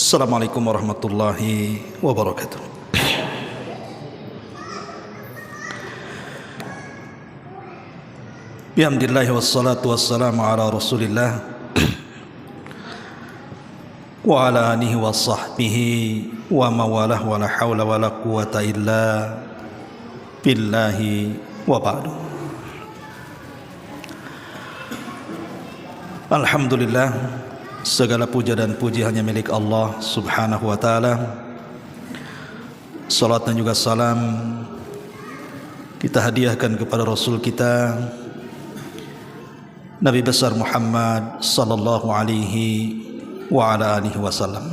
Assalamualaikum warahmatullahi wabarakatuh. Bihamdillahi wassalatu wassalamu ala rasulillah wa ala alihi wa sahbihi wa mawalah wa la hawla wa la quwata illa billahi wa ba'du. Alhamdulillah, segala puja dan puji hanya milik Allah subhanahu wa ta'ala. Salat dan juga salam kita hadiahkan kepada Rasul kita Nabi besar Muhammad sallallahu alaihi wa ala alihi wasallam.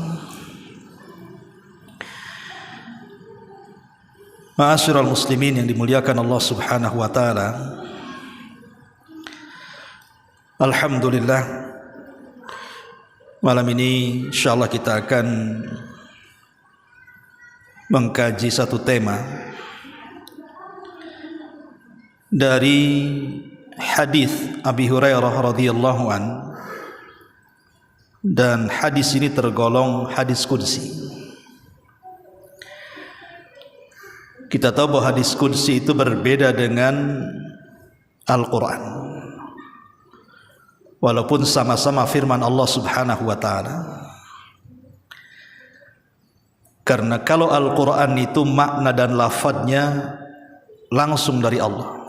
Ma'asyiral muslimin yang dimuliakan Allah subhanahu wa ta'ala, alhamdulillah, malam ini insyaallah kita akan mengkaji satu tema dari hadis Abi Hurairah radhiyallahu an, dan hadis ini tergolong hadis qudsi. Kita tahu bahwa hadis qudsi itu berbeda dengan Al-Quran, walaupun sama-sama firman Allah subhanahu wa ta'ala. Karena kalau Al-Quran itu makna dan lafadznya langsung dari Allah,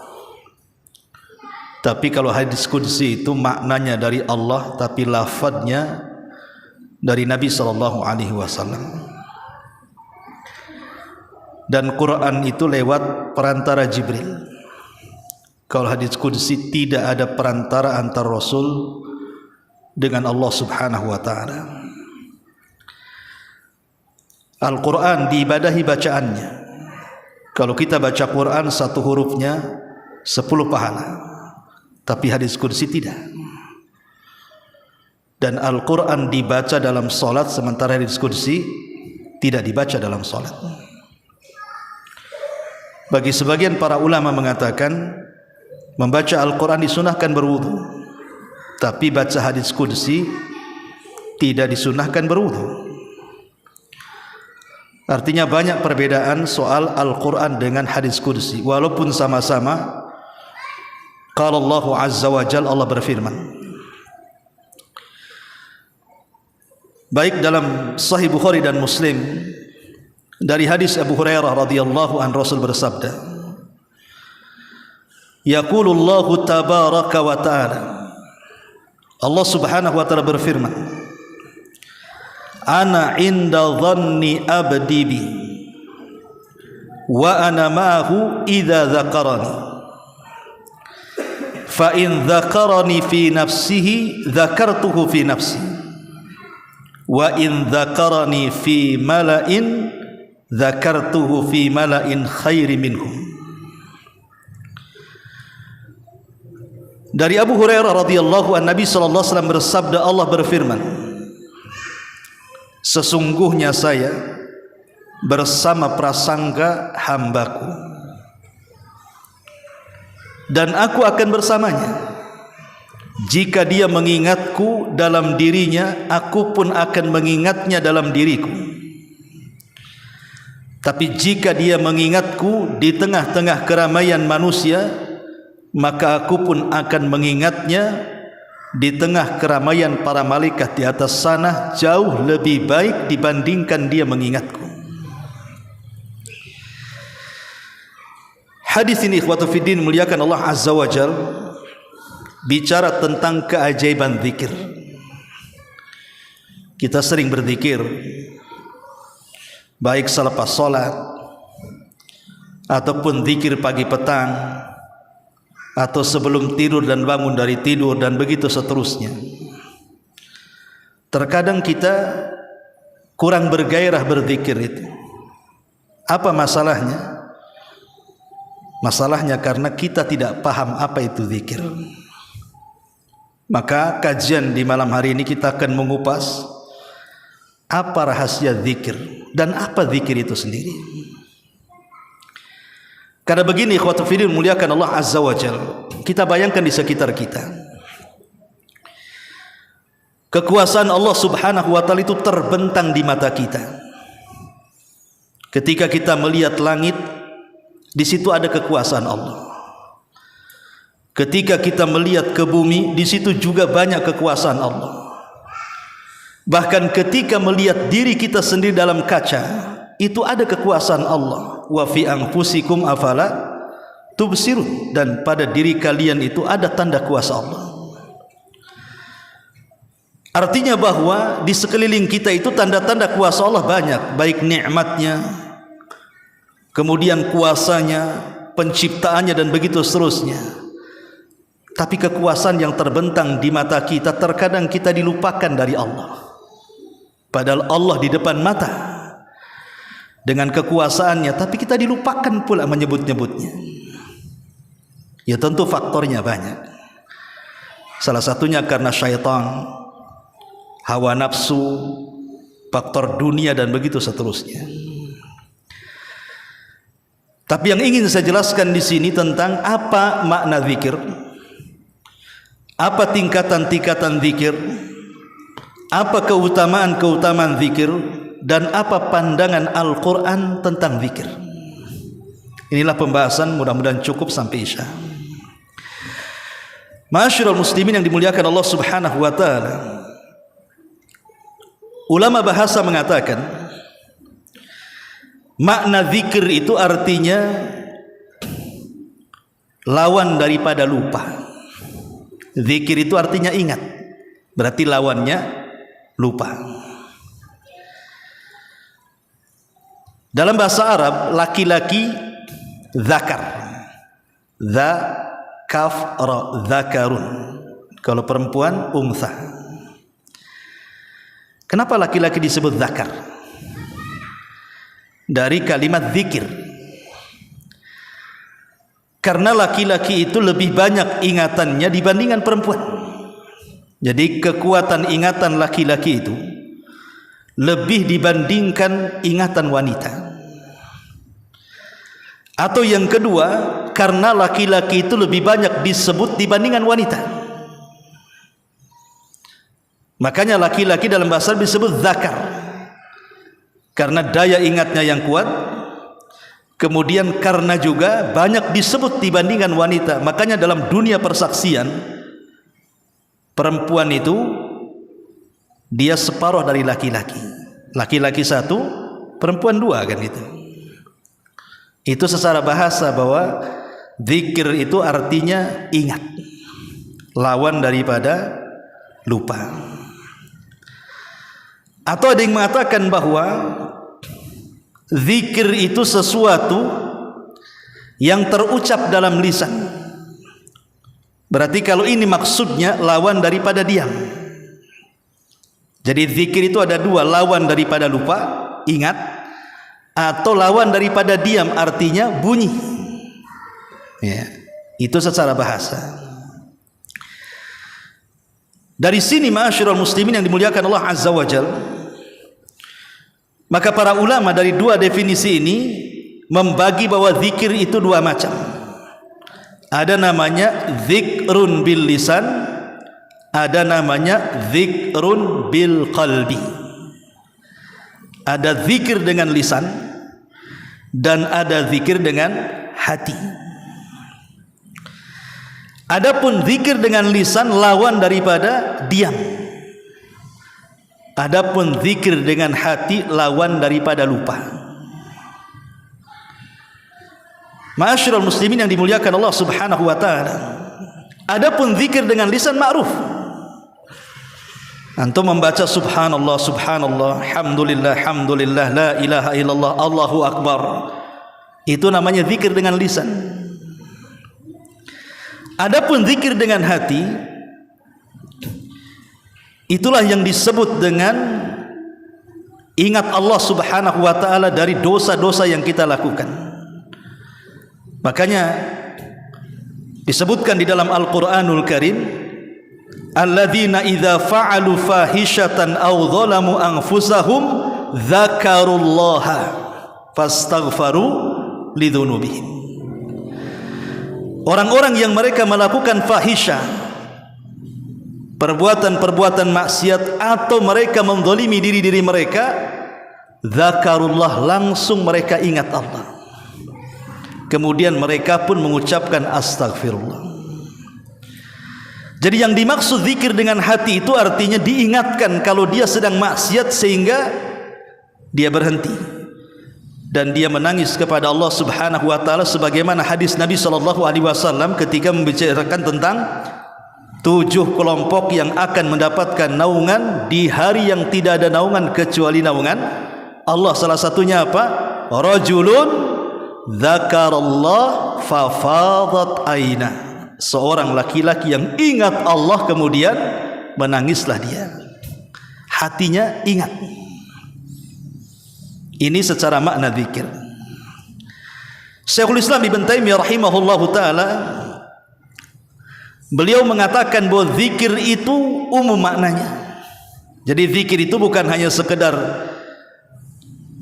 tapi kalau hadis qudsi itu maknanya dari Allah tapi lafadznya dari Nabi sallallahu alaihi wasallam. Dan Quran itu lewat perantara Jibril. Kalau hadis qudsi tidak ada perantara antar Rasul dengan Allah subhanahu wa ta'ala. Al-Quran diibadahi bacaannya. Kalau kita baca Quran satu hurufnya 10 pahala, tapi hadis qudsi tidak. Dan Al-Quran dibaca dalam solat, sementara hadis qudsi tidak dibaca dalam solat. Bagi sebagian para ulama mengatakan membaca Al-Quran disunahkan berwudu, tapi baca hadis qudsi tidak disunahkan berwudu. Artinya banyak perbedaan soal Al-Quran dengan hadis qudsi, walaupun sama-sama qala Allah azza wa jalla, Allah berfirman. Baik dalam Sahih Bukhari dan Muslim dari hadis Abu Hurairah radhiyallahu an, Rasul bersabda, yaqulullahu tabaraka wa ta'ala, Allah subhanahu wa ta'ala berfirman, ana inda dhanni abdi bi wa ana ma'ahu idza dzakarani fa in dzakarani fi nafsihi dzakartuhu fi nafsi wa in dzakarani fi mala'in dzakartuhu fi mala'in khairi minhum. Dari Abu Hurairah radhiyallahu an, Nabi sallallahu alaihi wasallam bersabda, Allah berfirman, sesungguhnya saya bersama prasangka hambaku, dan aku akan bersamanya. Jika dia mengingatku dalam dirinya, aku pun akan mengingatnya dalam diriku. Tapi jika dia mengingatku di tengah-tengah keramaian manusia, maka aku pun akan mengingatnya di tengah keramaian para malaikat di atas sana, jauh lebih baik dibandingkan dia mengingatku. Hadis ini ikhwatu fiddin muliakan Allah azza wa jal, bicara tentang keajaiban zikir. Kita sering berzikir, baik selepas sholat ataupun zikir pagi petang, atau sebelum tidur dan bangun dari tidur, dan begitu seterusnya. Terkadang kita kurang bergairah berzikir itu. Apa masalahnya? Masalahnya karena kita tidak paham apa itu zikir. Maka kajian di malam hari ini kita akan mengupas apa rahasia zikir dan apa zikir itu sendiri. Karena begini ikhwatu fiddin muliakan Allah azza wa jalla, kita bayangkan di sekitar kita, Kekuasaan Allah Subhanahu wa taala itu terbentang di mata kita. Ketika kita melihat langit, di situ ada kekuasaan Allah. Ketika kita melihat ke bumi, di situ juga banyak kekuasaan Allah. Bahkan ketika melihat diri kita sendiri dalam kaca, itu ada kekuasaan Allah. Wa fi anfusikum afala tubsirun, dan pada diri kalian itu ada tanda kuasa Allah. Artinya bahwa di sekeliling kita itu tanda-tanda kuasa Allah banyak, baik nikmatnya, kemudian kuasanya, penciptaannya, dan begitu seterusnya. Tapi kekuasaan yang terbentang di mata kita, terkadang kita dilupakan dari Allah, padahal Allah di depan mata dengan kekuasaannya, tapi kita dilupakan pula menyebut-nyebutnya. Ya tentu faktornya banyak. Salah satunya karena syaitan, hawa nafsu, faktor dunia, dan begitu seterusnya. Tapi yang ingin saya jelaskan di sini tentang apa makna zikir, apa tingkatan-tingkatan zikir, apa keutamaan-keutamaan zikir, dan apa pandangan Al-Quran tentang zikir. Inilah pembahasan, mudah-mudahan cukup sampai Isya. Ma'asyiral muslimin yang dimuliakan Allah Subhanahu wa taala. Ulama bahasa mengatakan makna zikir itu artinya lawan daripada lupa. Zikir itu artinya ingat, berarti lawannya lupa. Dalam bahasa Arab, laki-laki zakar, za kaf ra, zakarun. Kalau perempuan untha. Kenapa laki-laki disebut zakar? Dari kalimat zikir. Karena laki-laki itu lebih banyak ingatannya dibandingkan perempuan. Jadi kekuatan ingatan laki-laki itu lebih dibandingkan ingatan wanita. Atau yang kedua, karena laki-laki itu lebih banyak disebut dibandingkan wanita. Makanya laki-laki dalam bahasa Arab disebut zakar, karena daya ingatnya yang kuat. Kemudian karena juga banyak disebut dibandingkan wanita. Makanya dalam dunia persaksian, perempuan itu dia separuh dari laki-laki. Laki-laki satu, perempuan dua, kan itu. Itu secara bahasa bahwa zikir itu artinya ingat, lawan daripada lupa. Atau ada yang mengatakan bahwa zikir itu sesuatu yang terucap dalam lisan. Berarti kalau ini maksudnya lawan daripada diam. Jadi zikir itu ada dua, lawan daripada lupa, ingat, atau lawan daripada diam, artinya bunyi. Ya, itu secara bahasa. Dari sini ma'asyiral muslimin yang dimuliakan Allah Azza wa Jalla, maka para ulama dari dua definisi ini membagi bahwa zikir itu dua macam. Ada namanya zikrun bil lisan, ada namanya zikrun bil qalbi. Ada zikir dengan lisan dan ada zikir dengan hati. Adapun zikir dengan lisan lawan daripada diam. Adapun zikir dengan hati lawan daripada lupa. Ma'asyiral muslimin yang dimuliakan Allah Subhanahu wa taala. Adapun zikir dengan lisan ma'ruf. Antum membaca subhanallah, subhanallah, hamdulillah, hamdulillah, la ilaha illallah, Allahu akbar. Itu namanya zikir dengan lisan. Adapun zikir dengan hati, itulah yang disebut dengan ingat Allah Subhanahu wa taala dari dosa-dosa yang kita lakukan. Makanya disebutkan di dalam Al-Qur'anul Karim, alladzina idza fa'alu fahishatan aw zalamu anfusahum dzakarullaha fastaghfaru lidzunubihim. Orang-orang yang mereka melakukan fahisyah, perbuatan-perbuatan maksiat atau mereka menzalimi diri-diri mereka, zakarullah, langsung mereka ingat Allah. Kemudian mereka pun mengucapkan astagfirullah. Jadi yang dimaksud zikir dengan hati itu artinya diingatkan kalau dia sedang maksiat sehingga dia berhenti dan dia menangis kepada Allah Subhanahu wa taala, sebagaimana hadis Nabi SAW ketika membicarakan tentang 7 kelompok yang akan mendapatkan naungan di hari yang tidak ada naungan kecuali naungan Allah. Salah satunya apa? Rajulun dzakarallah fafadat aina, seorang laki-laki yang ingat Allah kemudian menangislah dia, hatinya ingat. Ini secara makna zikir. Syekhul Islam Ibn Taimiyah rahimahullahu taala, beliau mengatakan bahwa zikir itu umum maknanya. Jadi zikir itu bukan hanya sekedar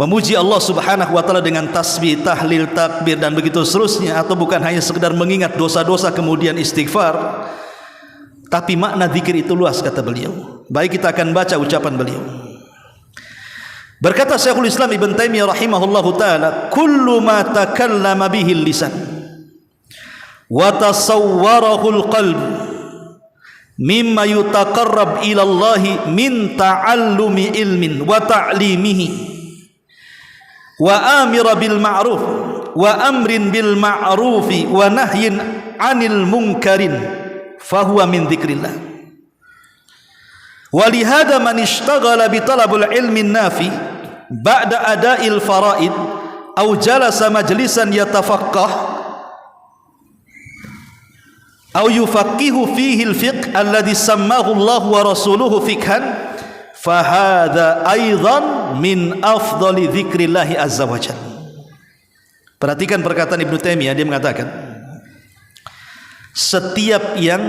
memuji Allah Subhanahu wa taala dengan tasbih, tahlil, takbir dan begitu seterusnya, atau bukan hanya sekedar mengingat dosa-dosa kemudian istighfar, tapi makna zikir itu luas, kata beliau. Baik, kita akan baca ucapan beliau. Berkata Syekhul Islam Ibn Taimiyah rahimahullahu taala, kullu ma takallama bihi lisan wa tasawwarahu al-qalb mimma yutaqarrab ila Allah min ta'allumi ilmin wa ta'limihi wa amira bil ma'ruf wa amrin bil ma'rufi wa nahyin 'anil munkarin fahuwa min dzikrillah. Wa li hadha man ishtaghala bi talabul ilmi nafi ba'da ada'il faraid aw jalasa majlisan yatafaqqah aw yufaqihu fihi al-fiqh alladhi sammahu Allah wa rasuluhu fiqhan fahadha aidan min afdali dzikrillahi azza wa jalla. Perhatikan perkataan Ibnu Taimiyah, dia mengatakan setiap yang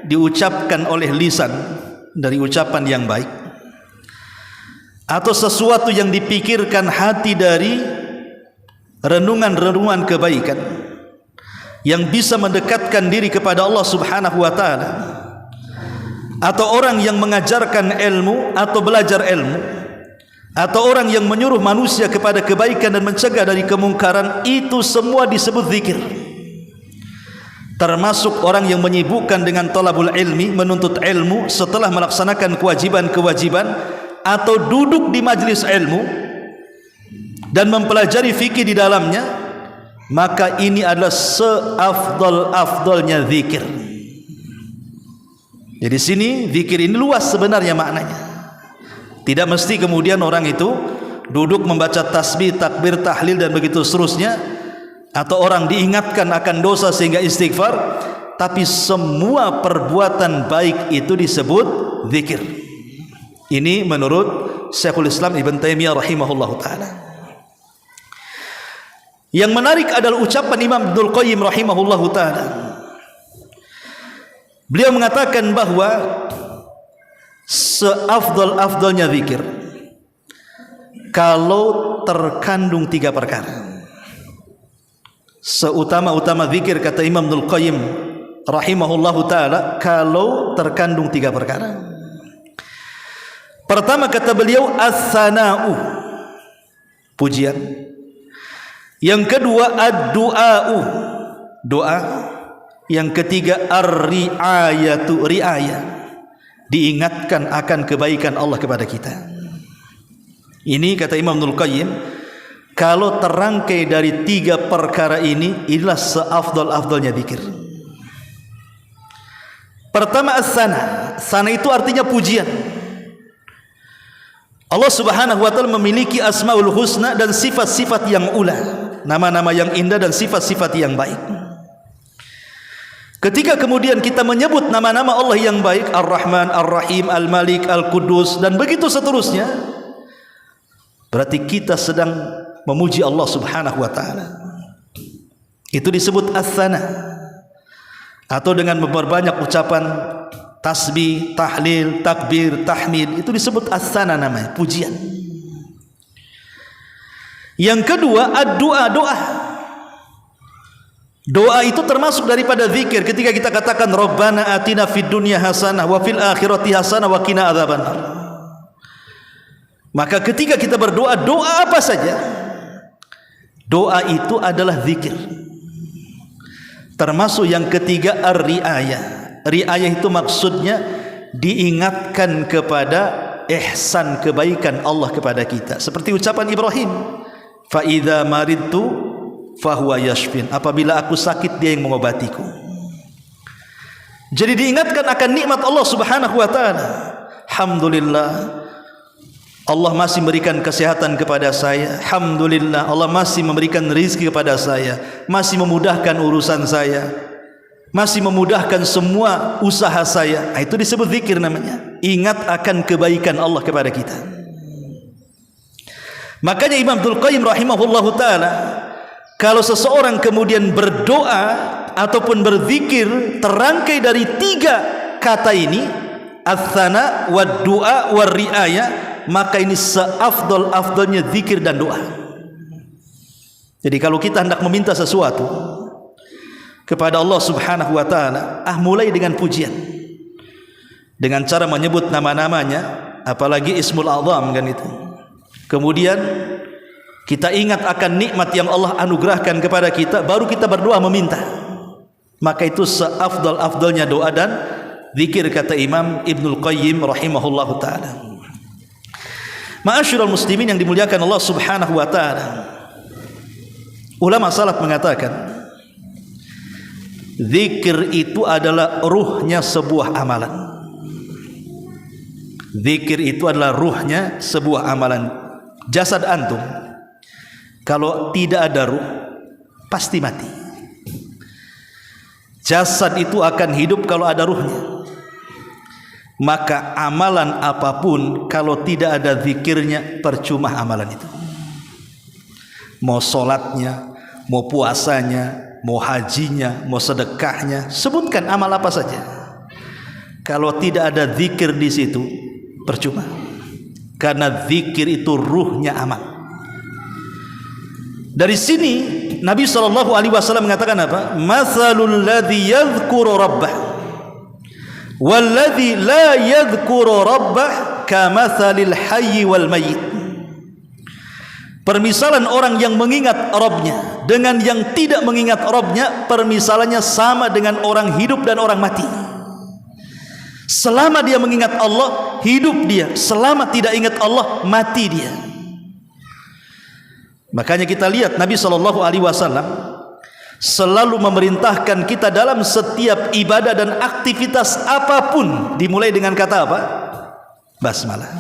diucapkan oleh lisan dari ucapan yang baik, atau sesuatu yang dipikirkan hati dari renungan-renungan kebaikan yang bisa mendekatkan diri kepada Allah Subhanahu wa taala, atau orang yang mengajarkan ilmu atau belajar ilmu, atau orang yang menyuruh manusia kepada kebaikan dan mencegah dari kemungkaran, itu semua disebut zikir. Termasuk orang yang menyibukkan dengan talabul ilmi, menuntut ilmu setelah melaksanakan kewajiban-kewajiban, atau duduk di majlis ilmu dan mempelajari fikih di dalamnya, maka ini adalah seafdal-afdalnya zikir. Jadi sini zikir ini luas sebenarnya maknanya. Tidak mesti kemudian orang itu duduk membaca tasbih, takbir, tahlil dan begitu seterusnya, atau orang diingatkan akan dosa sehingga istighfar, tapi semua perbuatan baik itu disebut zikir. Ini menurut Syekhul Islam Ibn Taimiyah rahimahullahu taala. Yang menarik adalah ucapan Imam Ibnul Qayyim rahimahullahu taala. Beliau mengatakan bahwa seafdal-afdalnya zikir kalau terkandung 3 perkara. Seutama-utama zikir, kata Imam Ibnul Qayyim rahimahullahu taala, kalau terkandung 3 perkara. Pertama, kata beliau, as-sana'u, pujian. Yang kedua, ad-du'a'u, doa. Yang ketiga, ar-ri'ayatu, ri'ayah, diingatkan akan kebaikan Allah kepada kita. Ini kata Imam Ibnul Qayyim, kalau terangkai dari 3 perkara ini, inilah seafdal-afdalnya zikir. Pertama, as-sana. Sana itu artinya pujian. Allah Subhanahu wa taala memiliki asmaul husna dan sifat-sifat yang ula, nama-nama yang indah dan sifat-sifat yang baik. Ketika kemudian kita menyebut nama-nama Allah yang baik, Ar-Rahman, Ar-Rahim, Al-Malik, Al-Qudus dan begitu seterusnya, berarti kita sedang memuji Allah Subhanahu wa taala. Itu disebut as-sana. Atau dengan memperbanyak ucapan tasbih, tahlil, takbir, tahmid, itu disebut as-sana namanya, pujian. Yang kedua, ad-du'a, doa. Doa itu termasuk daripada zikir. Ketika kita katakan Rabbana atina fid dunya hasanah wa fil akhirati hasanah wa qina adzabannar. Maka ketika kita berdoa, doa apa saja, doa itu adalah zikir. Termasuk yang ketiga ar-riayah. Riayah itu maksudnya diingatkan kepada ihsan kebaikan Allah kepada kita. Seperti ucapan Ibrahim, fa idza maridtu fahuwa yashfin. Apabila aku sakit, dia yang mengobatiku. Jadi diingatkan akan nikmat Allah Subhanahu wa taala. Alhamdulillah, Allah masih memberikan kesehatan kepada saya. Alhamdulillah, Allah masih memberikan rezeki kepada saya, masih memudahkan urusan saya, masih memudahkan semua usaha saya. Itu disebut zikir namanya. Ingat akan kebaikan Allah kepada kita. Makanya Imam Abdul Qayyim rahimahullahu taala, kalau seseorang kemudian berdoa ataupun berzikir terangkai dari 3 kata ini, ats-tsana wad du'a war riayah, maka ini seafdal-afdalnya zikir dan doa. Jadi kalau kita hendak meminta sesuatu kepada Allah Subhanahu wa taala, mulai dengan pujian, dengan cara menyebut nama-namanya, apalagi Ismul A'zam kan itu. Kemudian kita ingat akan nikmat yang Allah anugerahkan kepada kita, baru kita berdoa meminta. Maka itu seafdal-afdalnya doa dan zikir, kata Imam Ibnul Qayyim rahimahullahu taala. Ma'asyiral muslimin yang dimuliakan Allah Subhanahu wa taala. Ulama salaf mengatakan, zikir itu adalah ruhnya sebuah amalan. Zikir itu adalah ruhnya sebuah amalan. Jasad antum kalau tidak ada ruh pasti mati. Jasad itu akan hidup kalau ada ruhnya. Maka amalan apapun kalau tidak ada zikirnya, percuma amalan itu. Mau sholatnya, mau puasanya, mau hajinya, mau sedekahnya, sebutkan amal apa saja. Kalau tidak ada zikir di situ, percuma. Karena zikir itu ruhnya amal. Dari sini Nabi SAW mengatakan apa? Mathalul ladzi yadhkuru rabbah walladzi la yadhkuru rabbah kamathalil hayyi wal mayyit. Permisalan orang yang mengingat Rabbnya dengan yang tidak mengingat Rabbnya, permisalannya sama dengan orang hidup dan orang mati. Selama dia mengingat Allah, hidup dia. Selama tidak ingat Allah, mati dia. Makanya kita lihat Nabi SAW selalu memerintahkan kita dalam setiap ibadah dan aktivitas apapun dimulai dengan kata apa? Basmalah.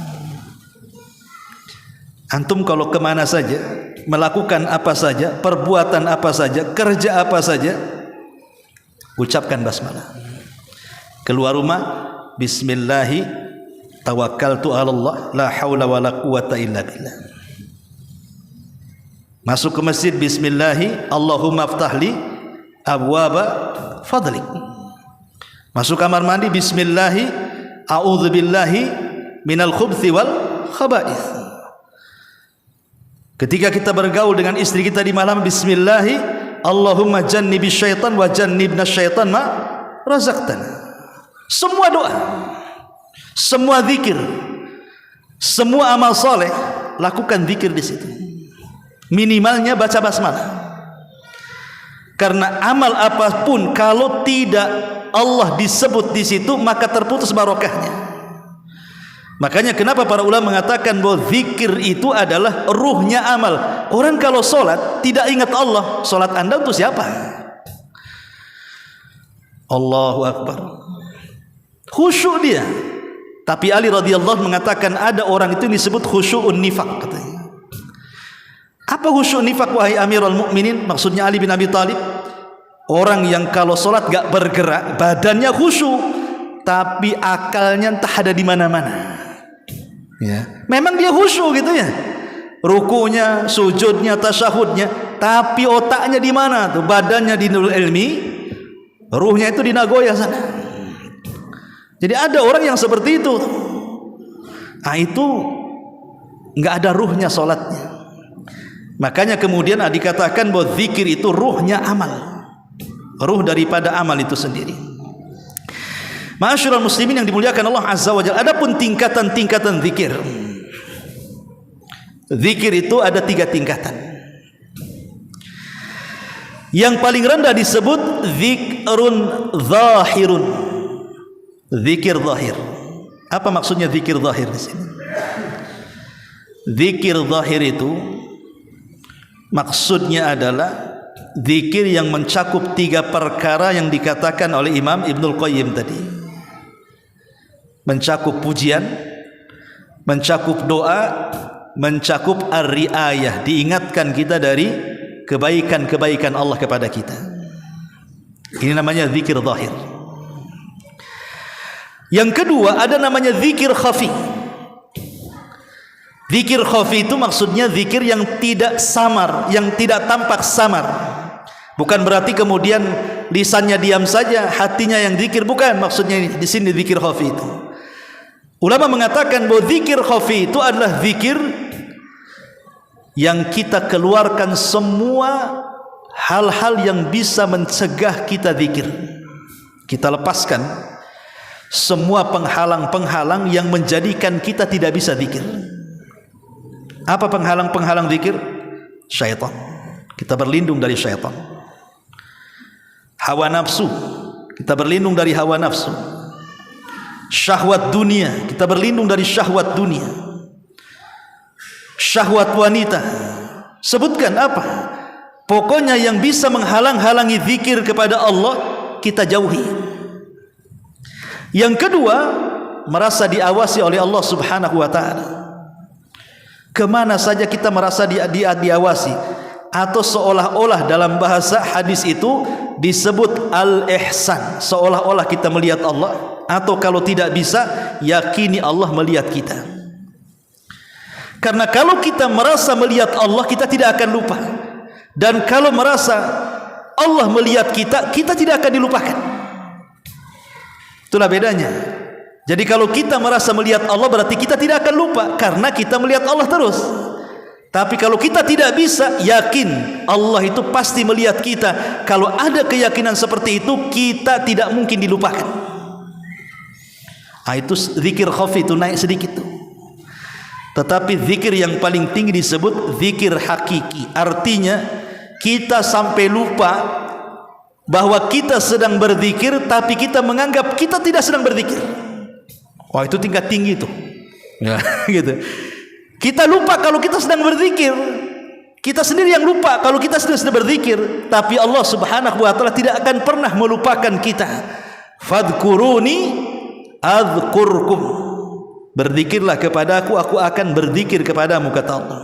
Antum kalau kemana saja, melakukan apa saja, perbuatan apa saja, kerja apa saja, ucapkan basmalah. Keluar rumah, bismillahi tawakkaltu 'ala Allah la haula wala quwata illa billah. Masuk ke masjid, bismillahi Allahumma aftahli abwaba fadlik. Masuk kamar mandi, bismillahi a'udzubillahi minal khubthi wal khaba'ith. Ketika kita bergaul dengan istri kita di malam, bismillahi Allahumma jannibi syaitan wa jannibna syaitan ma razaqtana. Semua doa, semua zikir, semua amal soleh, lakukan zikir di situ. Minimalnya baca basmalah. Karena amal apapun kalau tidak Allah disebut di situ, maka terputus barokahnya. Makanya kenapa para ulama mengatakan bahwa zikir itu adalah ruhnya amal. Orang kalau sholat tidak ingat Allah, sholat anda untuk siapa? Allahu Akbar, khusyuk dia. Tapi Ali radhiyallahu mengatakan ada orang itu disebut khusyu'un nifaq katanya. Apa khusyuk nifaq wahai Amirul Mukminin? Maksudnya Ali bin Abi Thalib, orang yang kalau sholat gak bergerak, badannya khusyuk, tapi akalnya entah ada di mana-mana. Ya, memang dia khusyuk gitu ya, rukunya, sujudnya, tasyahudnya, tapi otaknya di mana tuh? Badannya di Nurul Ilmi, ruhnya itu di Nagoya sana. Jadi ada orang yang seperti itu. Nah itu nggak ada ruhnya sholatnya. Makanya kemudian dikatakan bahwa zikir itu ruhnya amal. ruh daripada amal itu sendiri. Ma'asyiral muslimin yang dimuliakan Allah Azza wa Jalla, adapun tingkatan-tingkatan zikir. Zikir itu ada 3 tingkatan. Yang paling rendah disebut zikrun zahirun. Zikir zahir. Apa maksudnya zikir zahir di sini? Zikir zahir itu maksudnya adalah zikir yang mencakup 3 perkara yang dikatakan oleh Imam Ibnul Qayyim tadi. Mencakup pujian, mencakup doa, mencakup ar-riayah, diingatkan kita dari kebaikan-kebaikan Allah kepada kita. Ini namanya zikir zahir. Yang kedua ada namanya zikir khafi. Zikir khafi itu maksudnya zikir yang tidak samar, yang tidak tampak samar. Bukan berarti kemudian lisannya diam saja, hatinya yang zikir, bukan maksudnya di sini zikir khafi itu. Ulama mengatakan bahwa zikir khafi itu adalah zikir yang kita keluarkan semua hal-hal yang bisa mencegah kita zikir. Kita lepaskan semua penghalang-penghalang yang menjadikan kita tidak bisa zikir. Apa penghalang-penghalang zikir? Syaitan. Kita berlindung dari syaitan. Hawa nafsu, kita berlindung dari hawa nafsu. Syahwat dunia, kita berlindung dari syahwat dunia. Syahwat wanita, sebutkan apa? Pokoknya yang bisa menghalang-halangi zikir kepada Allah, kita jauhi. Yang kedua, merasa diawasi oleh Allah Subhanahu wa ta'ala. Kemana saja kita merasa diawasi, atau seolah-olah dalam bahasa hadis itu disebut al-ihsan, seolah-olah kita melihat Allah, atau kalau tidak bisa, yakini Allah melihat kita. Karena kalau kita merasa melihat Allah, kita tidak akan lupa. Dan kalau merasa Allah melihat kita, kita tidak akan dilupakan. Itulah bedanya. Jadi kalau kita merasa melihat Allah, berarti kita tidak akan lupa, karena kita melihat Allah terus. Tapi kalau kita tidak bisa, yakin Allah itu pasti melihat kita. Kalau ada keyakinan seperti itu, kita tidak mungkin dilupakan. Itu zikir khafi, itu naik sedikit tuh. Tetapi zikir yang paling tinggi disebut zikir hakiki. Artinya kita sampai lupa bahwa kita sedang berzikir, tapi kita menganggap kita tidak sedang berzikir. Wah, itu tingkat tinggi tuh. Ya, gitu. Kita lupa kalau kita sedang berzikir. Kita sendiri yang lupa kalau kita sedang berzikir. Tapi Allah Subhanahu wa ta'ala tidak akan pernah melupakan kita. Fadhkuruni adzkurkum. Berzikirlah kepadaku, aku akan berzikir kepadamu, kata Allah.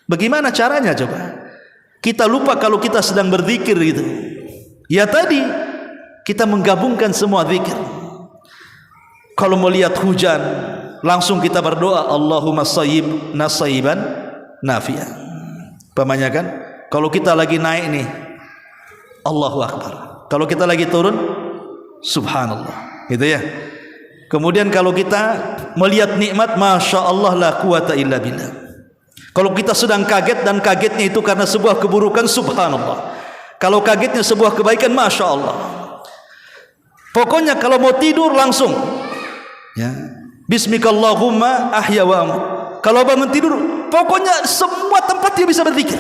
Bagaimana caranya coba? Kita lupa kalau kita sedang berzikir gitu. Ya tadi kita menggabungkan semua zikir. Kalau melihat hujan, langsung kita berdoa, Allahumma sayyib nasaiban nafi'a. Pamanya kan? Kalau kita lagi naik nih, Allahu Akbar. Kalau kita lagi turun, Subhanallah. Gitu ya. Kemudian kalau kita melihat nikmat, Masya Allah la quwata illa billah. Kalau kita sedang kaget, dan kagetnya itu karena sebuah keburukan, Subhanallah. Kalau kagetnya sebuah kebaikan, Masya Allah. Pokoknya kalau mau tidur langsung, ya, Bismikallahumma ahya wa amut. Kalau bangun tidur, pokoknya semua tempat dia bisa berzikir.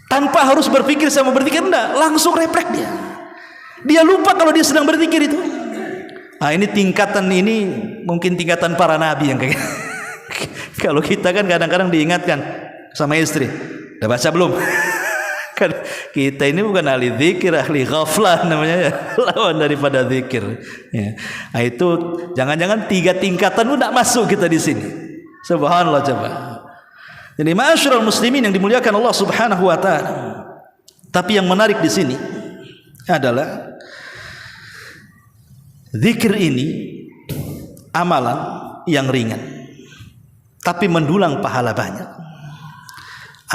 Tanpa harus berpikir sama berzikir, enggak, langsung refleks dia. Dia lupa kalau dia sedang berzikir itu. Ini tingkatan ini mungkin tingkatan para nabi yang kayak. Kalau kita kan kadang-kadang diingatkan sama istri, udah baca belum? Kan kita ini bukan ahli zikir, ahli ghaflah namanya ya, lawan daripada zikir. Ya. Itu jangan-jangan 3 tingkatan udah masuk kita di sini. Subhanallah coba. Jadi ma'asyiral muslimin yang dimuliakan Allah Subhanahu wa ta'ala. Tapi yang menarik di sini adalah zikir ini amalan yang ringan, tapi mendulang pahala banyak.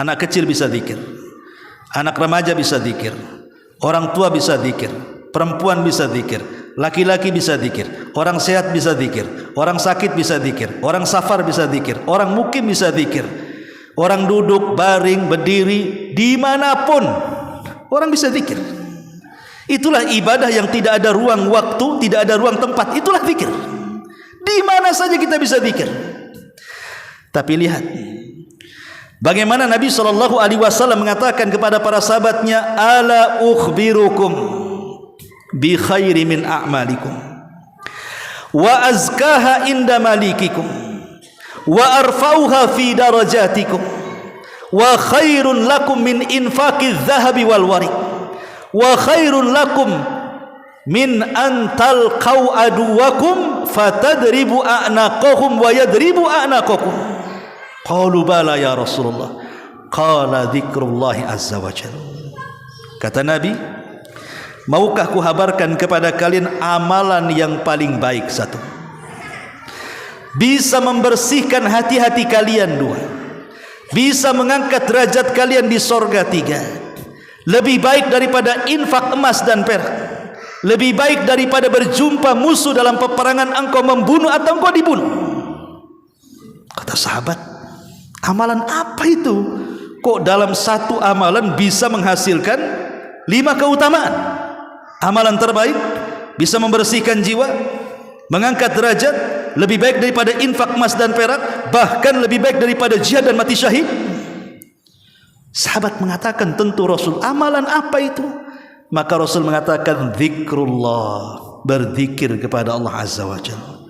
Anak kecil bisa zikir, anak remaja bisa zikir, orang tua bisa zikir, perempuan bisa zikir, laki-laki bisa zikir, orang sehat bisa zikir, orang sakit bisa zikir, orang safar bisa zikir, orang mukim bisa zikir, orang duduk, baring, berdiri, dimanapun orang bisa zikir. Itulah ibadah yang tidak ada ruang waktu, tidak ada ruang tempat. Itulah zikir. Di mana saja kita bisa zikir. Tapi lihat bagaimana Nabi SAW mengatakan kepada para sahabatnya, ala ukhbirukum bi khairi min a'malikum wa azkaha inda malikikum wa arfauha fi darajatikum wa khairun lakum min infaqiz zahabi wal warik wa khairun lakum min an talqau aduwakum fatadribu a'naqahum wa yadribu a'naqakum. Qalu bala ya Rasulullah. Qala dzikrullahi azza wa jalla. Kata Nabi, maukah ku habarkan kepada kalian amalan yang paling baik? Satu, bisa membersihkan hati-hati kalian. Dua, bisa mengangkat derajat kalian di sorga. Tiga, lebih baik daripada infak emas dan perak, lebih baik daripada berjumpa musuh dalam peperangan engkau membunuh atau engkau dibunuh. Kata sahabat, amalan apa itu? Kok dalam satu amalan bisa menghasilkan 5 keutamaan? Amalan terbaik, bisa membersihkan jiwa, mengangkat derajat, lebih baik daripada infak emas dan perak, bahkan lebih baik daripada jihad dan mati syahid. Sahabat mengatakan, tentu Rasul. Amalan apa itu? Maka Rasul mengatakan, zikrullah, berzikir kepada Allah Azza wa Jalla.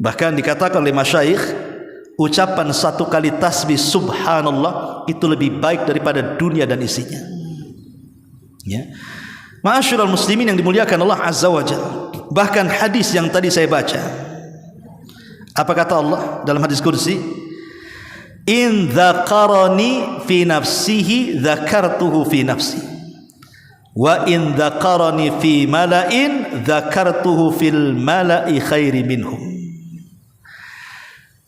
Bahkan dikatakan oleh masyayikh, ucapan satu kali tasbih subhanallah itu lebih baik daripada dunia dan isinya. Ya, ma'asyiral muslimin yang dimuliakan Allah Azza wa Jalla. Bahkan hadis yang tadi saya baca, apa kata Allah dalam hadis kursi? In dzakarani fi nafsihi dzakartuhu fi nafsi, wa in dzakarani fi mala'in dzakartuhu fil mala'i khairi minhum.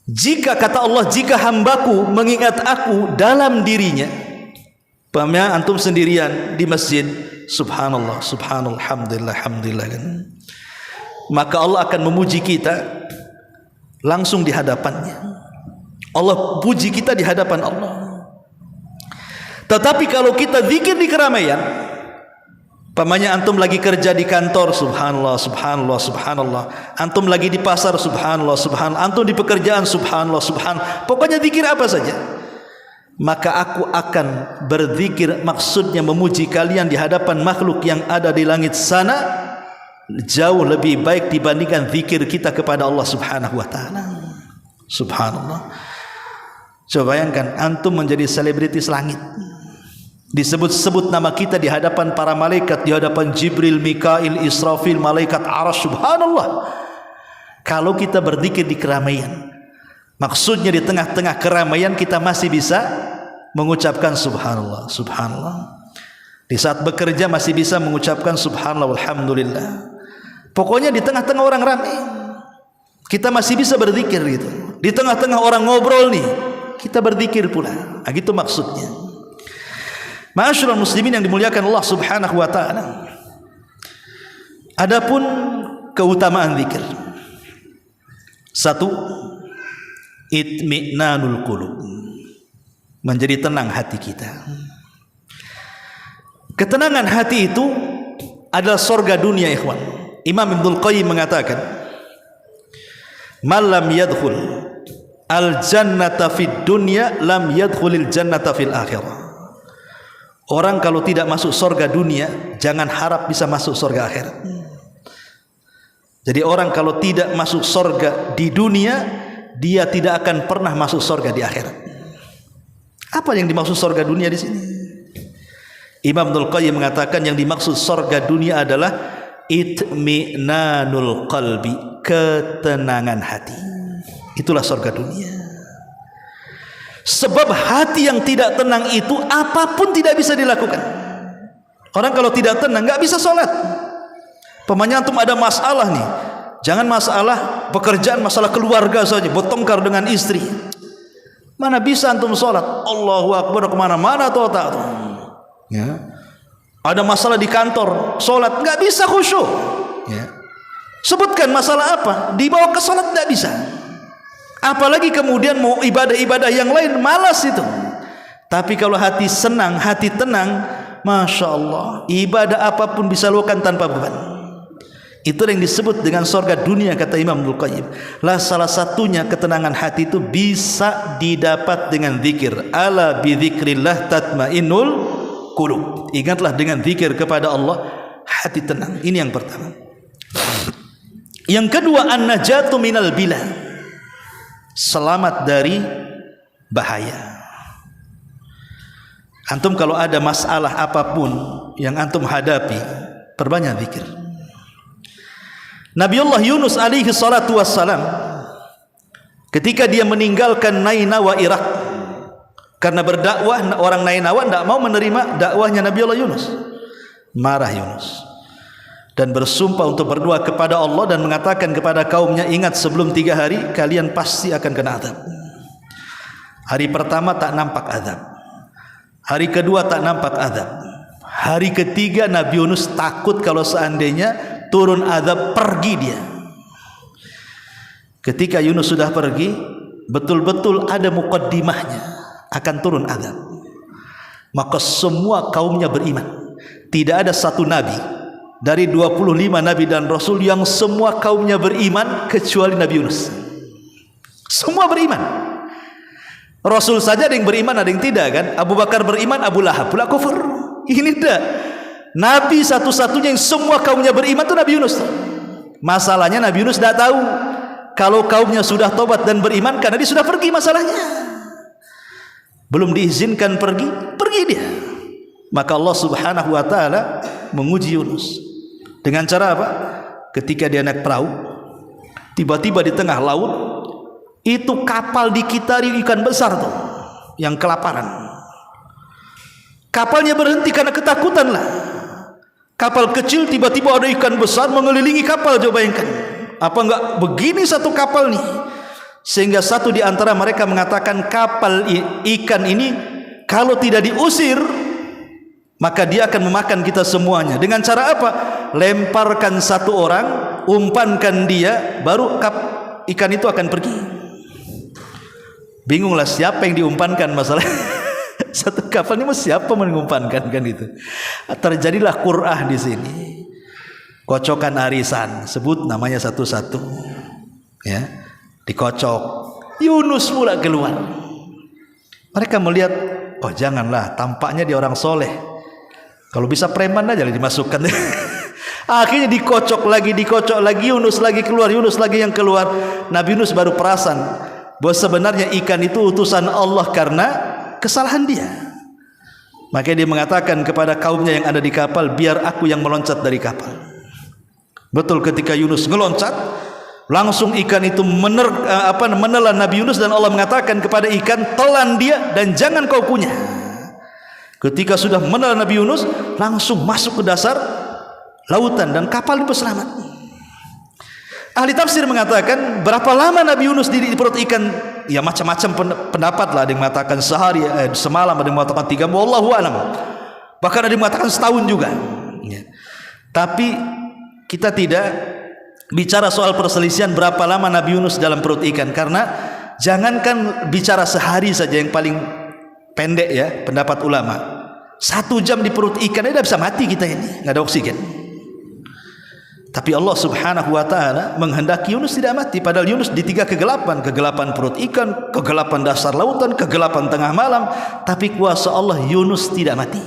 Jika kata Allah, jika hambaku mengingat aku dalam dirinya, pahamnya antum sendirian di masjid, subhanallah, subhanallah, alhamdulillah, alhamdulillah kan, maka Allah akan memuji kita langsung di hadapannya. Allah puji kita di hadapan Allah. Tetapi kalau kita zikir di keramaian, pamannya antum lagi kerja di kantor, subhanallah, subhanallah, subhanallah. Antum lagi di pasar, subhanallah, subhanallah. Antum di pekerjaan, subhanallah, subhanallah. Pokoknya zikir apa saja. Maka aku akan berzikir, maksudnya memuji kalian di hadapan makhluk yang ada di langit sana, jauh lebih baik dibandingkan zikir kita kepada Allah Subhanahu wa taala. Subhanallah. Coba bayangkan antum menjadi selebritis langit, disebut-sebut nama kita di hadapan para malaikat, di hadapan Jibril, Mikail, Israfil, malaikat Arsy. Subhanallah. Kalau kita berzikir di keramaian, maksudnya di tengah-tengah keramaian kita masih bisa mengucapkan subhanallah, subhanallah. Di saat bekerja masih bisa mengucapkan subhanallah, alhamdulillah. Pokoknya di tengah-tengah orang ramai kita masih bisa berzikir gitu. Di tengah-tengah orang ngobrol nih, kita berzikir pula. Nah, gitu maksudnya. Ma'asyiral muslimin yang dimuliakan Allah Subhanahu wa taala. Adapun keutamaan zikir. Satu, itmi'nanul qulub. Menjadi tenang hati kita. Ketenangan hati itu adalah surga dunia, ikhwan. Imam Ibnul Qayyim mengatakan, "Man lam yadkhul al-jannata fid dunya lam yadkhulil jannata fil akhirah." Orang kalau tidak masuk surga dunia, jangan harap bisa masuk surga akhirat. Jadi orang kalau tidak masuk surga di dunia, dia tidak akan pernah masuk surga di akhirat. Apa yang dimaksud surga dunia di sini? Imam Ibnul Qayyim mengatakan yang dimaksud surga dunia adalah itminanul qalbi, ketenangan hati. Itulah surga dunia. Sebab hati yang tidak tenang itu apapun tidak bisa dilakukan. Orang kalau tidak tenang nggak bisa sholat. Pemanya antum ada masalah nih, jangan masalah pekerjaan, masalah keluarga saja, bertengkar dengan istri, mana bisa antum sholat? Allahu Akbar kemana-mana tuh tak tuh. Ya. Ada masalah di kantor, sholat nggak bisa khusyuk. Ya. Sebutkan masalah apa, dibawa ke sholat nggak bisa. Apalagi kemudian mau ibadah-ibadah yang lain, malas itu. Tapi kalau hati senang, hati tenang, Masya Allah, ibadah apapun bisa lakukan tanpa beban. Itu yang disebut dengan surga dunia, kata Imam Ibnu Qayyim. Lah salah satunya ketenangan hati itu bisa didapat dengan zikir. Ala bi dzikrillah tatmainnul qulub. Ingatlah dengan zikir kepada Allah hati tenang. Ini yang pertama. Yang kedua, an-najatu minal bila. Selamat dari bahaya. Antum kalau ada masalah apapun yang antum hadapi, perbanyak zikir. Nabiullah Yunus alaihi salatu wassalam, ketika dia meninggalkan Nainawa Irak karena berdakwah, orang Nainawa tidak mau menerima dakwahnya Nabiullah Yunus. Marah Yunus dan bersumpah untuk berdoa kepada Allah dan mengatakan kepada kaumnya, ingat sebelum 3 hari kalian pasti akan kena azab. Hari pertama tak nampak azab, hari kedua tak nampak azab, hari ketiga Nabi Yunus takut kalau seandainya turun azab, pergi dia. Ketika Yunus sudah pergi, betul-betul ada muqaddimahnya akan turun azab. Maka semua kaumnya beriman. Tidak ada satu nabi dari 25 nabi dan rasul yang semua kaumnya beriman kecuali Nabi Yunus. Semua beriman. Rasul saja ada yang beriman, ada yang tidak kan? Abu Bakar beriman, Abu Lahab pula kufur. Ini tidak. Nabi satu-satunya yang semua kaumnya beriman itu Nabi Yunus. Masalahnya Nabi Yunus tidak tahu kalau kaumnya sudah tobat dan beriman, karena dia sudah pergi. Masalahnya belum diizinkan pergi, pergi dia. Maka Allah Subhanahu wa taala menguji Yunus dengan cara apa? Ketika dia naik perahu, tiba-tiba di tengah laut itu kapal dikitari ikan besar tuh yang kelaparan. Kapalnya berhenti karena ketakutan lah. Kapal kecil tiba-tiba ada ikan besar mengelilingi kapal. Coba bayangkan, apa enggak begini satu kapal nih? Sehingga satu di antara mereka mengatakan, kapal ikan ini kalau tidak diusir maka dia akan memakan kita semuanya. Dengan cara apa? Lemparkan satu orang, umpankan dia, baru ikan itu akan pergi. Bingunglah siapa yang diumpankan masalah. Satu kapal ini siapa mengumpankan kan itu. Terjadilah qur'ah di sini. Kocokan arisan, sebut namanya satu-satu. Ya, dikocok. Yunus pula keluar. Mereka melihat, oh janganlah, tampaknya dia orang soleh. Kalau bisa preman aja dimasukkan. Akhirnya dikocok lagi, Yunus lagi keluar, Yunus lagi yang keluar. Nabi Yunus baru perasan bahwa sebenarnya ikan itu utusan Allah karena kesalahan dia. Maka dia mengatakan kepada kaumnya yang ada di kapal, biar aku yang meloncat dari kapal. Betul, ketika Yunus ngeloncat, langsung ikan itu menelan Nabi Yunus, dan Allah mengatakan kepada ikan, telan dia dan jangan kau punya. Ketika sudah menelan Nabi Yunus, langsung masuk ke dasar lautan dan kapal itu selamat. Ahli tafsir mengatakan berapa lama Nabi Yunus di perut ikan? Ya macam-macam pendapat lah. Ada yang mengatakan sehari, semalam, ada yang mengatakan 3, wallahu alam. Bahkan ada yang mengatakan setahun juga. Ya. Tapi kita tidak bicara soal perselisihan berapa lama Nabi Yunus dalam perut ikan, karena jangankan bicara sehari saja yang paling pendek ya pendapat ulama. 1 jam di perut ikan ini bisa mati kita ini, nggak ada oksigen. Tapi Allah Subhanahu wa taala menghendaki Yunus tidak mati, padahal Yunus di 3 kegelapan, kegelapan perut ikan, kegelapan dasar lautan, kegelapan tengah malam, tapi kuasa Allah Yunus tidak mati.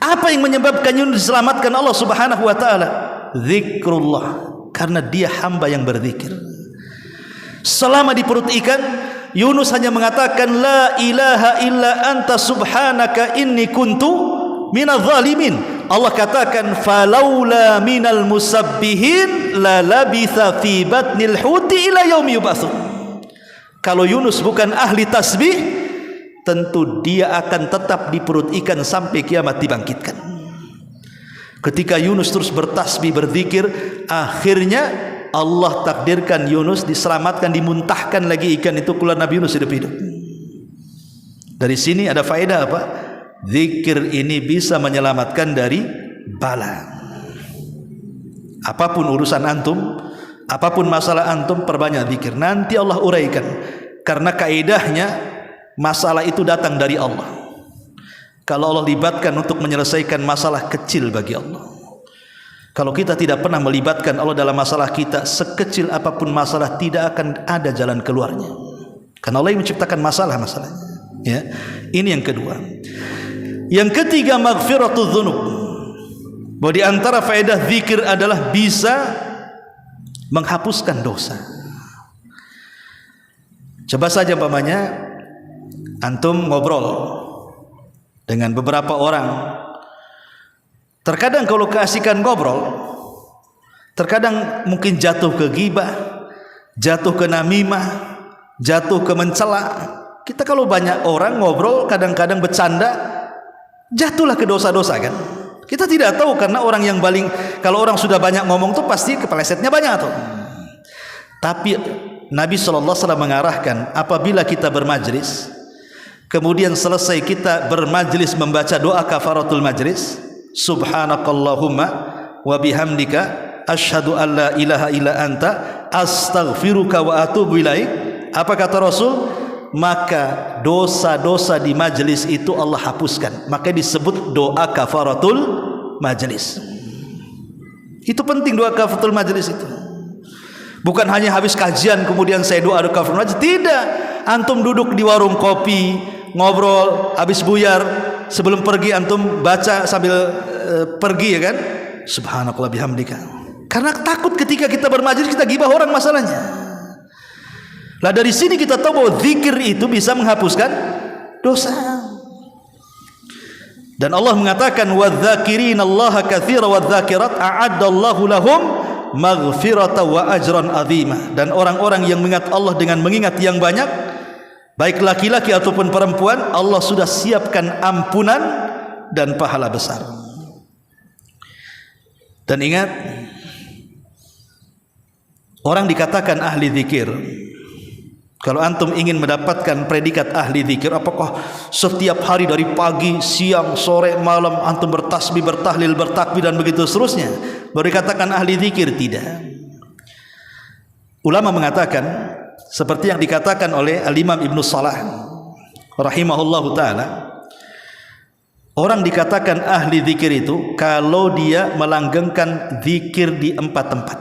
Apa yang menyebabkan Yunus diselamatkan Allah Subhanahu wa taala? Zikrullah, karena dia hamba yang berzikir. Selama di perut ikan, Yunus hanya mengatakan la ilaha illa anta subhanaka inni kuntu minadz zalimin. Allah katakan falaula minal musabbihin la labitha fi batnil huti ila yaumi yub'atsun. Kalau Yunus bukan ahli tasbih, tentu dia akan tetap di perut ikan sampai kiamat dibangkitkan. Ketika Yunus terus bertasbih, berzikir, akhirnya Allah takdirkan Yunus diselamatkan, dimuntahkan lagi ikan itu, keluar Nabi Yunus hidup-hidup. Dari sini ada faedah apa? Zikir ini bisa menyelamatkan dari bala. Apapun urusan antum, apapun masalah antum, perbanyak zikir. Nanti Allah uraikan. Karena kaidahnya masalah itu datang dari Allah. kalau Allah libatkan untuk menyelesaikan masalah kecil bagi Allah. Kalau kita tidak pernah melibatkan Allah dalam masalah kita, sekecil apapun masalah, tidak akan ada jalan keluarnya. Karena Allah yang menciptakan masalahnya. Ya, ini yang kedua. Yang ketiga, maghfiratul dzunub. Bahwa di antara faedah zikir adalah bisa menghapuskan dosa. Coba saja umpamanya antum ngobrol dengan beberapa orang. Terkadang kalau keasikan ngobrol, terkadang mungkin jatuh ke ghibah, jatuh ke namimah, jatuh ke mencela. Kita kalau banyak orang ngobrol, kadang-kadang bercanda, jatuhlah ke dosa-dosa kan. Kita tidak tahu, karena orang yang paling, kalau orang sudah banyak ngomong tuh pasti kepelesetnya banyak tuh. Tapi Nabi SAW mengarahkan, apabila kita bermajlis, kemudian selesai kita bermajlis membaca doa kafaratul majlis, subhanakallahumma wa bihamdika asyhadu an la ilaha illa anta astaghfiruka wa atubu ilaik. Apa kata Rasul? Maka dosa-dosa di majlis itu Allah hapuskan. Maka disebut doa kafaratul majlis. Itu penting, doa kafaratul majlis itu. Bukan hanya habis kajian kemudian saya doa kafaratul majlis. Tidak. Antum duduk di warung kopi, ngobrol, habis buyar, sebelum pergi antum baca sambil pergi, ya kan? Subhanakallah bihamdika. Karena takut ketika kita bermajlis kita gibah orang masalahnya. Lah dari sini kita tahu bahwa zikir itu bisa menghapuskan dosa. Dan Allah mengatakan wadz-dzakirinallaha katsiran wadz-dzakirat a'addallahu lahum maghfiratan wa ajran 'azima. Dan orang-orang yang mengingat Allah dengan mengingat yang banyak, baik laki-laki ataupun perempuan, Allah sudah siapkan ampunan dan pahala besar. Dan ingat, orang dikatakan ahli zikir. Kalau antum ingin mendapatkan predikat ahli zikir, apakah setiap hari dari pagi, siang, sore, malam antum bertasbih, bertahlil, bertakbir dan begitu seterusnya baru dikatakan ahli zikir? Tidak. Ulama mengatakan seperti yang dikatakan oleh Al-Imam Ibnu Salah rahimahullahu taala, orang dikatakan ahli zikir itu kalau dia melanggengkan zikir di 4 tempat.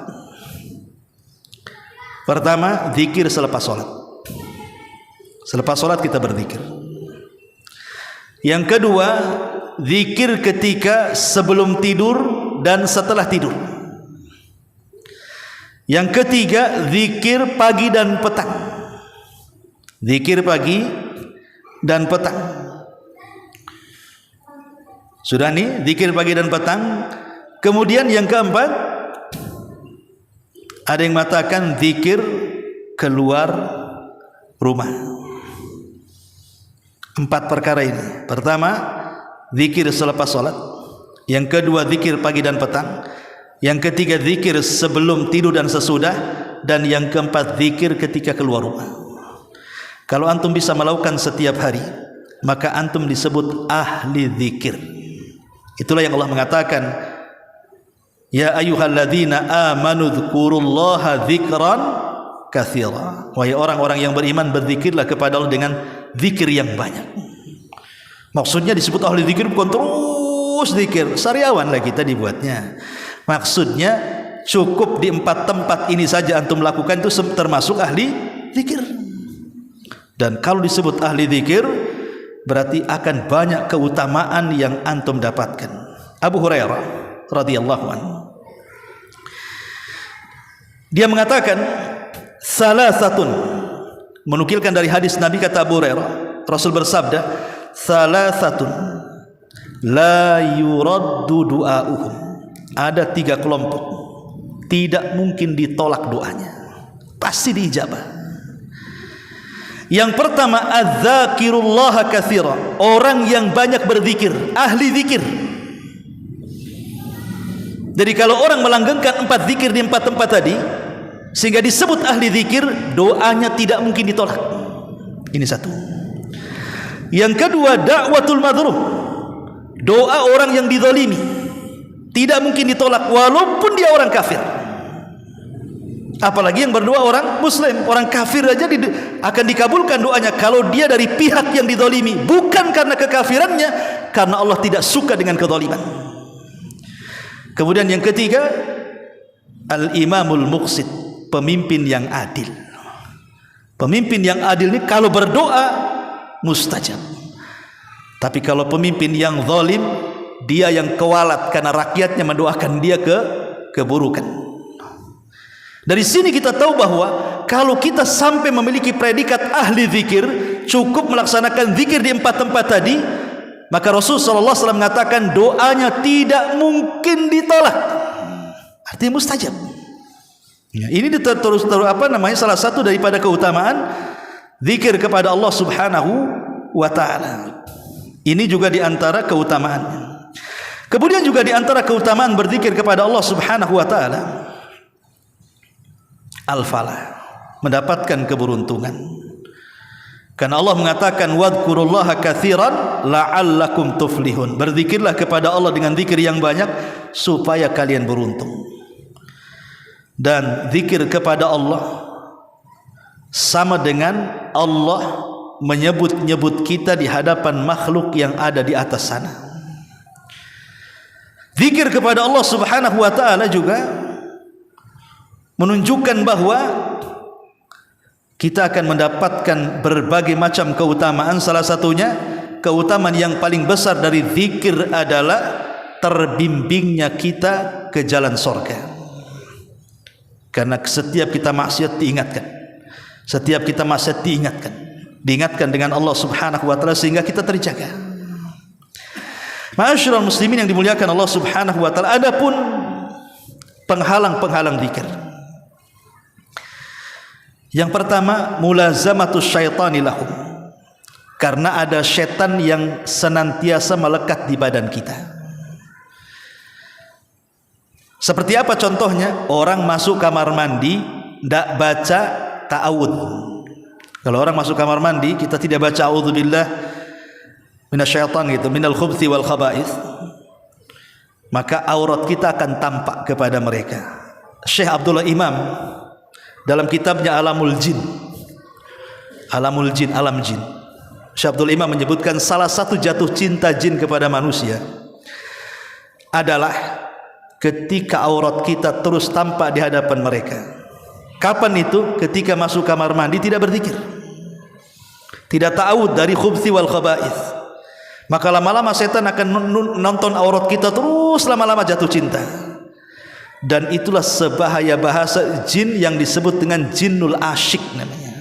Pertama, zikir selepas sholat. Selepas sholat kita berzikir. Yang kedua, zikir ketika sebelum tidur dan setelah tidur. Yang ketiga, zikir pagi dan petang. Zikir pagi dan petang. Sudah nih, zikir pagi dan petang. Kemudian yang keempat, ada yang mengatakan zikir keluar rumah. 4 perkara ini. Pertama, zikir selepas sholat. Yang kedua, zikir pagi dan petang. Yang ketiga, zikir sebelum tidur dan sesudah. Dan yang keempat, zikir ketika keluar rumah. Kalau antum bisa melakukan setiap hari, maka antum disebut ahli zikir. Itulah yang Allah mengatakan, ya ayyuhalladzina amanu dzkurullaha dzikran katsira. Wahai orang-orang yang beriman, berzikirlah kepada Allah dengan zikir yang banyak. Maksudnya disebut ahli zikir bukan terus zikir, sariawan lah kita dibuatnya. Maksudnya cukup di 4 tempat ini saja antum lakukan, itu termasuk ahli zikir. Dan kalau disebut ahli zikir, berarti akan banyak keutamaan yang antum dapatkan. Abu Hurairah radhiyallahu anhu, dia mengatakan salasatun, menukilkan dari hadis Nabi, kata Abu Hurairah, Rasul bersabda, salasatun la yuraddu du'auhum. Ada 3 kelompok tidak mungkin ditolak doanya, pasti diijabah. Yang pertama, adz-dzakirullaha katsira, orang yang banyak berzikir, ahli zikir. Jadi kalau orang melanggengkan 4 zikir di 4 tempat tadi, sehingga disebut ahli zikir, doanya tidak mungkin ditolak. Ini satu. Yang kedua, da'watul madhlum, doa orang yang dizalimi tidak mungkin ditolak walaupun dia orang kafir. Apalagi yang berdoa orang muslim, orang kafir aja akan dikabulkan doanya kalau dia dari pihak yang dizalimi, bukan karena kekafirannya, karena Allah tidak suka dengan kezaliman. Kemudian yang ketiga, al-imamul muqsit, pemimpin yang adil. Pemimpin yang adil ini kalau berdoa mustajab. Tapi kalau pemimpin yang zalim, dia yang kewalat karena rakyatnya mendoakan dia keburukan. Dari sini kita tahu bahwa kalau kita sampai memiliki predikat ahli zikir, cukup melaksanakan zikir di 4 tempat tadi, maka Rasulullah SAW mengatakan doanya tidak mungkin ditolak. Artinya mustajab. Ya, ini terus salah satu daripada keutamaan zikir kepada Allah Subhanahu wa taala. Ini juga di antara keutamaannya. Kemudian juga di antara keutamaan berzikir kepada Allah Subhanahu wa taala, al-falah, mendapatkan keberuntungan. Karena Allah mengatakan wadhkurullaha katsiran la'allakum tuflihun. Berzikirlah kepada Allah dengan zikir yang banyak supaya kalian beruntung. Dan zikir kepada Allah sama dengan Allah menyebut-nyebut kita di hadapan makhluk yang ada di atas sana. Zikir kepada Allah Subhanahu wa taala juga menunjukkan bahwa kita akan mendapatkan berbagai macam keutamaan. Salah satunya, keutamaan yang paling besar dari zikir adalah terbimbingnya kita ke jalan surga. Karena setiap kita maksiat diingatkan, setiap kita maksiat diingatkan dengan Allah Subhanahu wa taala sehingga kita terjaga. Ma'asyiral muslimin yang dimuliakan Allah Subhanahu wa taala, adapun penghalang-penghalang zikir. Yang pertama, mulazamatus syaitani lahum. Karena ada setan yang senantiasa melekat di badan kita. Seperti apa contohnya? Orang masuk kamar mandi tidak baca ta'awud. Kalau orang masuk kamar mandi kita tidak baca a'udzubillah minasyaitan gitu, minal khubthi wal khaba'ith, maka aurat kita akan tampak kepada mereka. Syekh Abdullah Imam dalam kitabnya Alam Jin, Syekh Abdul Imam menyebutkan salah satu jatuh cinta jin kepada manusia adalah ketika aurat kita terus tampak di hadapan mereka. Kapan itu? Ketika masuk kamar mandi tidak berzikir, tidak ta'awud dari khubthi wal khaba'ith, maka lama-lama setan akan nonton aurat kita terus, lama-lama jatuh cinta. Dan itulah sebahaya bahasa jin yang disebut dengan jinnul asyik namanya,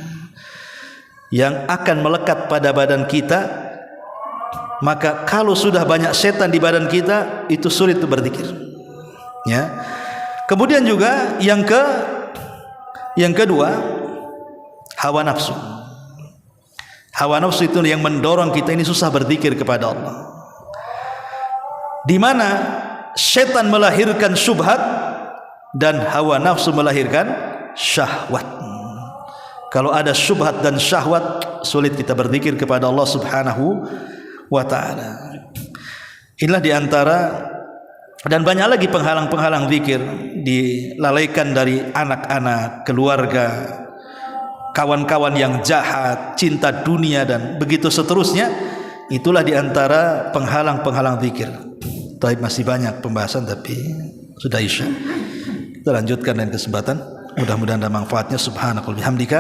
yang akan melekat pada badan kita. Maka kalau sudah banyak setan di badan kita, itu sulit untuk berzikir. Ya. Kemudian juga yang kedua, hawa nafsu. Hawa nafsu itu yang mendorong kita ini susah berzikir kepada Allah. Di mana setan melahirkan syubhat dan hawa nafsu melahirkan syahwat. Kalau ada syubhat dan syahwat, sulit kita berzikir kepada Allah Subhanahu wa taala. Inilah di antara, dan banyak lagi penghalang-penghalang zikir, dilalaikan dari anak-anak, keluarga, kawan-kawan yang jahat, cinta dunia, dan begitu seterusnya. Itulah di antara penghalang-penghalang zikir. Tapi masih banyak pembahasan, tapi sudah isya. Kita lanjutkan dengan kesempatan. Mudah-mudahan ada manfaatnya. Subhanakallahumma bihamdika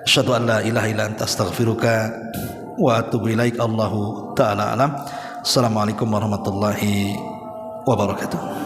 asyhadu an la ilaha illa anta astaghfiruka wa atubu ilaik. Allahu ta'ala alam. Assalamualaikum warahmatullahi wabarakatuh.